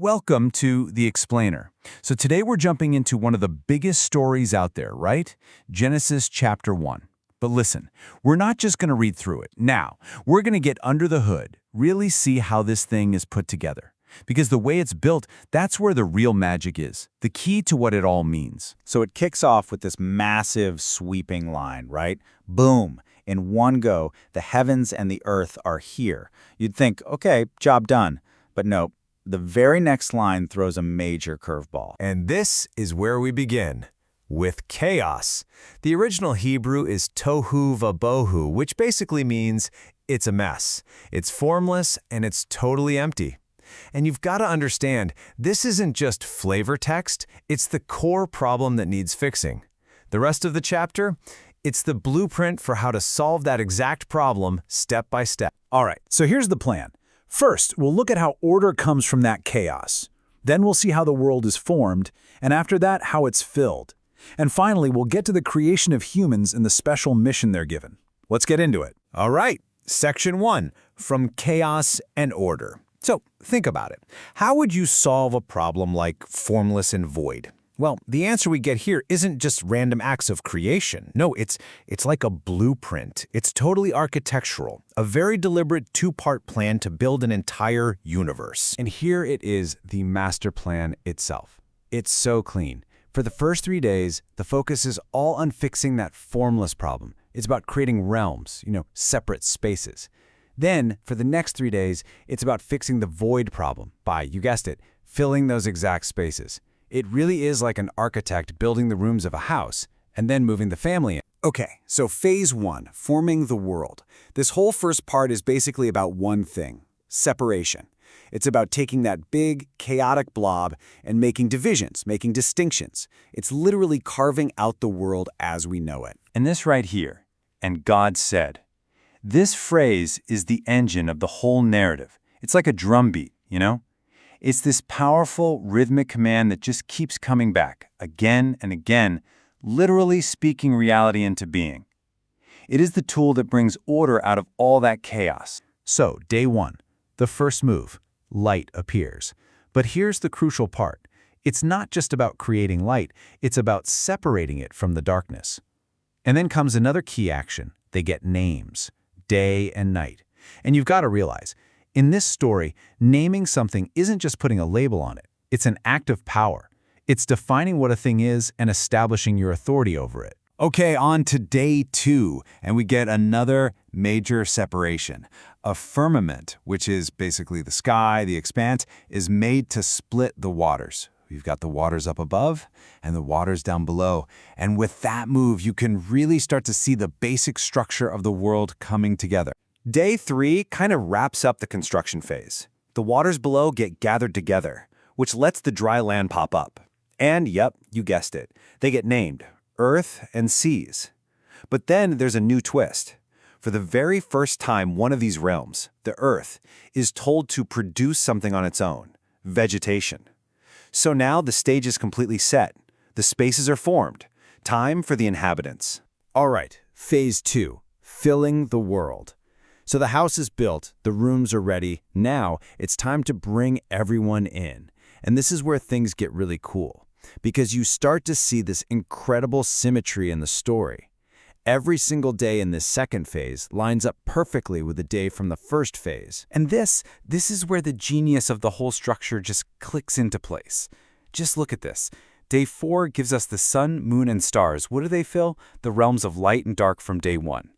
Welcome to The Explainer. So today we're jumping into one of the biggest stories out there, right? Genesis chapter 1. But listen, we're not just going to read through it. Now, we're going to get under the hood, really see how this thing is put together. Because the way it's built, that's where the real magic is, the key to what it all means. So it kicks off with this massive sweeping line, right? Boom. In one go, the heavens and the earth are here. You'd think, okay, job done. But no, the very next line throws a major curveball. And this is where we begin, with chaos. The original Hebrew is tohu vabohu, which basically means it's a mess. It's formless and it's totally empty. And you've got to understand, this isn't just flavor text, it's the core problem that needs fixing. The rest of the chapter, it's the blueprint for how to solve that exact problem step by step. All right, so here's the plan. First, we'll look at how order comes from that chaos. Then we'll see how the world is formed, and after that, how it's filled. And finally, we'll get to the creation of humans and the special mission they're given. Let's get into it. All right, section 1, from chaos and order. So think about it. How would you solve a problem like formless and void? Well, the answer we get here isn't just random acts of creation. No, it's like a blueprint. It's totally architectural, a very deliberate two-part plan to build an entire universe. And here it is, the master plan itself. It's so clean. For the first 3 days, the focus is all on fixing that formless problem. It's about creating realms, separate spaces. Then, for the next 3 days, it's about fixing the void problem by, you guessed it, filling those exact spaces. It really is like an architect building the rooms of a house and then moving the family in. Okay, so phase 1, forming the world. This whole first part is basically about one thing, separation. It's about taking that big, chaotic blob and making divisions, making distinctions. It's literally carving out the world as we know it. And this right here, and God said. This phrase is the engine of the whole narrative. It's like a drumbeat, It's this powerful, rhythmic command that just keeps coming back, again and again, literally speaking reality into being. It is the tool that brings order out of all that chaos. So, day 1, the first move, light appears. But here's the crucial part. It's not just about creating light, it's about separating it from the darkness. And then comes another key action. They get names. Day and night. And you've got to realize, in this story, naming something isn't just putting a label on it. It's an act of power. It's defining what a thing is and establishing your authority over it. Okay, on to day 2, and we get another major separation. A firmament, which is basically the sky, the expanse, is made to split the waters. We've got the waters up above and the waters down below. And with that move, you can really start to see the basic structure of the world coming together. Day 3 kind of wraps up the construction phase. The waters below get gathered together, which lets the dry land pop up. And yep, you guessed it, they get named, earth and seas. But then there's a new twist. For the very first time, one of these realms, the earth, is told to produce something on its own, vegetation. So now the stage is completely set. The spaces are formed. Time for the inhabitants. All right, phase 2, filling the world. So the house is built, the rooms are ready. Now it's time to bring everyone in. And this is where things get really cool, because you start to see this incredible symmetry in the story. Every single day in this second phase lines up perfectly with the day from the first phase. And this is where the genius of the whole structure just clicks into place. Just look at this. Day 4 gives us the sun, moon, and stars. What do they fill? The realms of light and dark from day 1.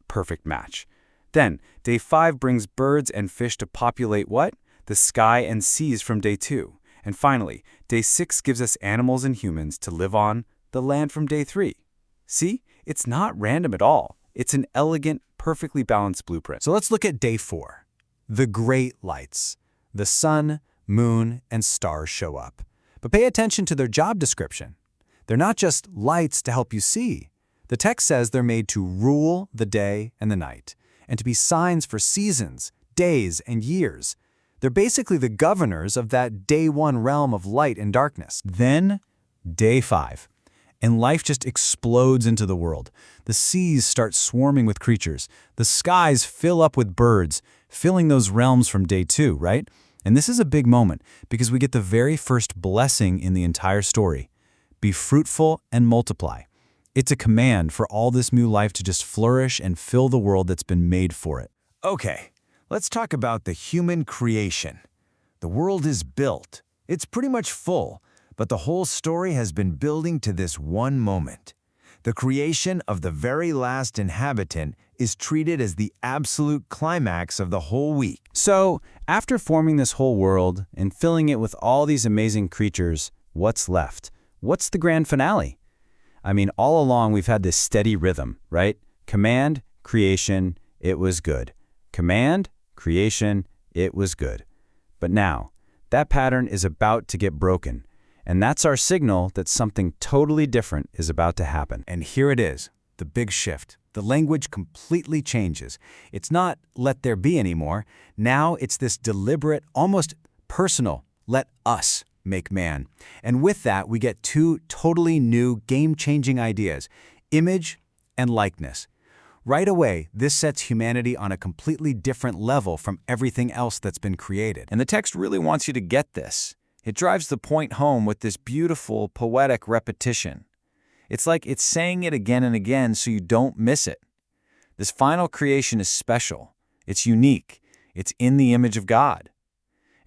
Perfect match. Then, day 5 brings birds and fish to populate what? The sky and seas from day 2. And finally, day 6 gives us animals and humans to live on the land from day 3. See? It's not random at all. It's an elegant, perfectly balanced blueprint. So let's look at day 4. The great lights. The sun, moon, and stars show up. But pay attention to their job description. They're not just lights to help you see. The text says they're made to rule the day and the night, and to be signs for seasons, days, and years. They're basically the governors of that day 1 realm of light and darkness. Then, day 5. And life just explodes into the world. The seas start swarming with creatures. The skies fill up with birds, filling those realms from day 2, right? And this is a big moment because we get the very first blessing in the entire story. Be fruitful and multiply. It's a command for all this new life to just flourish and fill the world that's been made for it. Okay, let's talk about the human creation. The world is built. It's pretty much full, but the whole story has been building to this one moment. The creation of the very last inhabitant is treated as the absolute climax of the whole week. So, after forming this whole world and filling it with all these amazing creatures, what's left? What's the grand finale? I mean, all along we've had this steady rhythm, right? Command, creation, it was good. Command, creation, it was good. But now, that pattern is about to get broken, and that's our signal that something totally different is about to happen. And here it is, the big shift. The language completely changes. It's not let there be anymore. Now it's this deliberate, almost personal, let us make man. And with that, we get two totally new, game-changing ideas, image and likeness. Right away, this sets humanity on a completely different level from everything else that's been created. And the text really wants you to get this. It drives the point home with this beautiful, poetic repetition. It's like it's saying it again and again so you don't miss it. This final creation is special. It's unique. It's in the image of God.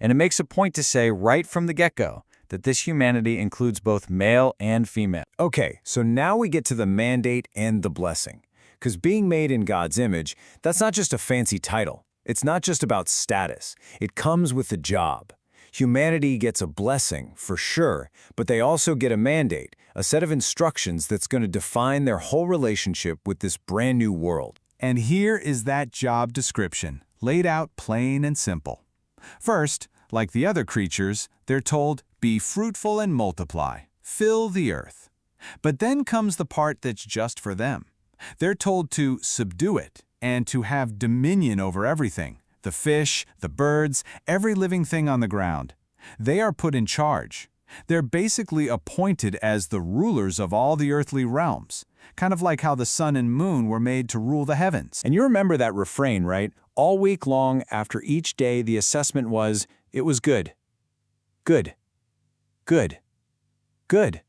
And it makes a point to say right from the get-go that this humanity includes both male and female. Okay, so now we get to the mandate and the blessing. Because being made in God's image, that's not just a fancy title. It's not just about status. It comes with a job. Humanity gets a blessing, for sure, but they also get a mandate, a set of instructions that's going to define their whole relationship with this brand new world. And here is that job description, laid out plain and simple. First, like the other creatures, they're told, be fruitful and multiply, fill the earth. But then comes the part that's just for them. They're told to subdue it and to have dominion over everything, the fish, the birds, every living thing on the ground. They are put in charge. They're basically appointed as the rulers of all the earthly realms, kind of like how the sun and moon were made to rule the heavens. And you remember that refrain, right? All week long, after each day, the assessment was, it was good. Good. Good. Good.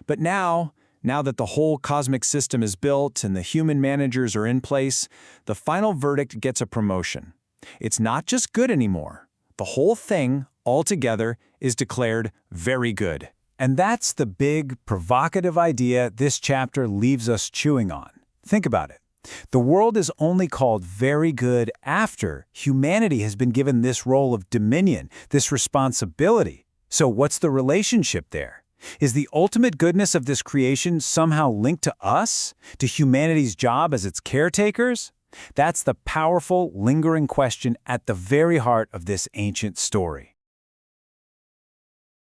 But now that the whole cosmic system is built and the human managers are in place, the final verdict gets a promotion. It's not just good anymore. The whole thing, altogether, is declared very good. And that's the big, provocative idea this chapter leaves us chewing on. Think about it. The world is only called very good after humanity has been given this role of dominion, this responsibility. So what's the relationship there? Is the ultimate goodness of this creation somehow linked to us, to humanity's job as its caretakers? That's the powerful, lingering question at the very heart of this ancient story.